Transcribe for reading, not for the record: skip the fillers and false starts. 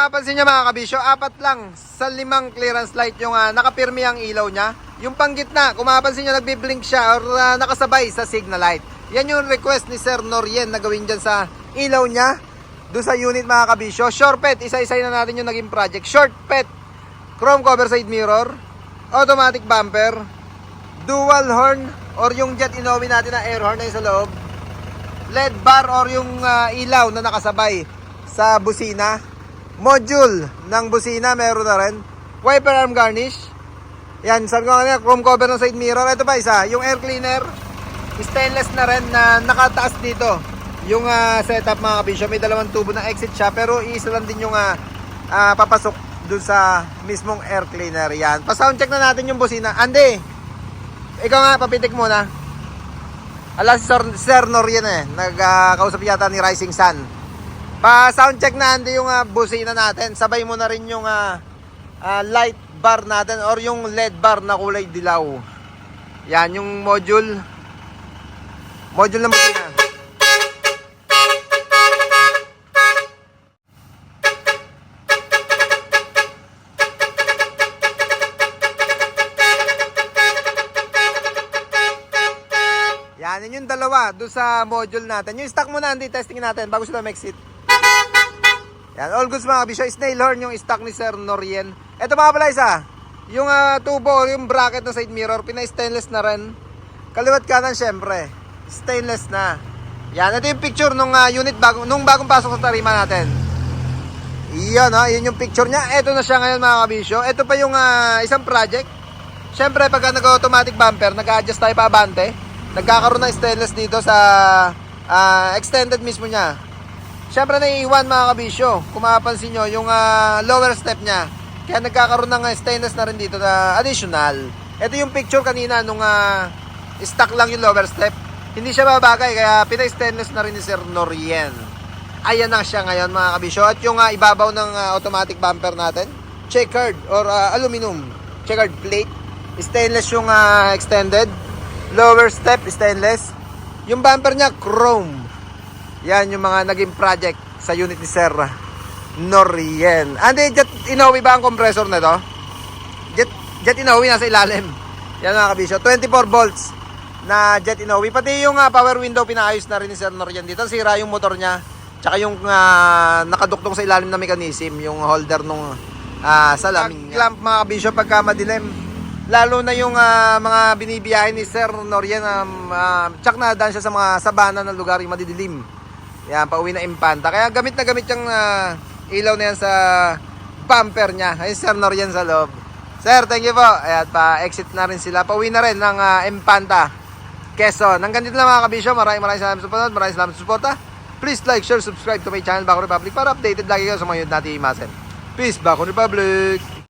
mapapansin nyo mga kabisyo, 4 lang sa 5 clearance light yung nakapirmi ang ilaw niya. Yung panggitna, kung mapapansin nyo nagbiblink siya or nakasabay sa signal light. Yan yung request ni Sir Norien na gawin dyan sa ilaw niya. Doon sa unit mga kabisyo. Short pet, isa-isay na natin yung naging project. Short pet, chrome cover side mirror, automatic bumper, dual horn or yung jet Inoue natin na air horn na yung sa loob, LED bar or yung ilaw na nakasabay sa busina, module ng busina meron na rin, wiper arm garnish. Yan, sabi ko nga, chrome cover ng side mirror. Ito pa isa, yung air cleaner, stainless na rin na nakataas dito. Yung setup mga kabisyo, may 2 tubo na exit siya, pero isa lang din yung papasok dun sa mismong air cleaner. Yan, pa-sound check na natin yung busina. Andy, ikaw nga, papitik muna. Ala si Sir Norien nagkausap yata ni Rising Sun. Pa-sound check na Andy yung busina natin. Sabay mo na rin yung light bar natin or yung LED bar na kulay dilaw. Yan, yung module ng busina. Yan, yun yung dalawa doon sa module natin. Yung stock muna, hindi testing natin bago sila mag-exit. Yan, all goods mga kabisyo. Snail horn yung stock ni Sir Norien. Ito mga pala isa, yung tubo, yung bracket ng side mirror, pinay-stainless na rin. Kaliwat kanan syempre, stainless na. Yan, ito yung picture nung unit nung bagong pasok sa tarima natin. Yan, yun yung picture niya. Ito na siya ngayon mga kabisyo. Ito pa yung isang project. Syempre, pagka nag-automatic bumper, nag-adjust tayo pa abante. Nagkakaroon ng stainless dito sa extended mismo niya. Siyempre naiiwan mga kabisyo. Kung mapapansin nyo, yung lower step niya. Kaya nagkakaroon ng stainless na rin dito na additional. Ito yung picture kanina nung stock lang yung lower step. Hindi siya babagay kaya pinay-stainless na rin ni Sir Norien. Ayan na siya ngayon mga kabisyo. At yung ibabaw ng automatic bumper natin, checkered or aluminum. Checkered plate. Stainless yung extended. Lower step, stainless. Yung bumper niya, chrome. Yan yung mga naging project sa unit ni Sir Norien. Andy, jet Inoue ba ang compressor na ito? Jet Inoue nasa ilalim. Yan mga kabisyo. 24 volts na jet Inoue. Pati yung power window pinaayos na rin ni Sir Norien dito. Sira yung motor niya. Tsaka yung nakaduktong sa ilalim na mechanism. Yung holder nung salamin niya. Clamp mga kabisyo pagka madilim. Lalo na yung mga binibiyahe ni Sir Norien, tsak na daan siya sa mga sabana na lugar yung madidilim. Yan, pauwi na Impanta. Kaya gamit na gamit yung ilaw na yan sa bumper niya. Ay, Sir Norien sa loob. Sir, thank you po. Ayan, pa-exit na rin sila. Pauwi na rin ng Impanta, Quezon. Hanggang dito lang mga kabisyo. Maraming salamat sa panood. Maraming salamat sa suporta. Please like, share, subscribe to my channel, Bako Republic, para updated lagi kayo sa mga yun natin imasen. Peace, Bako Republic!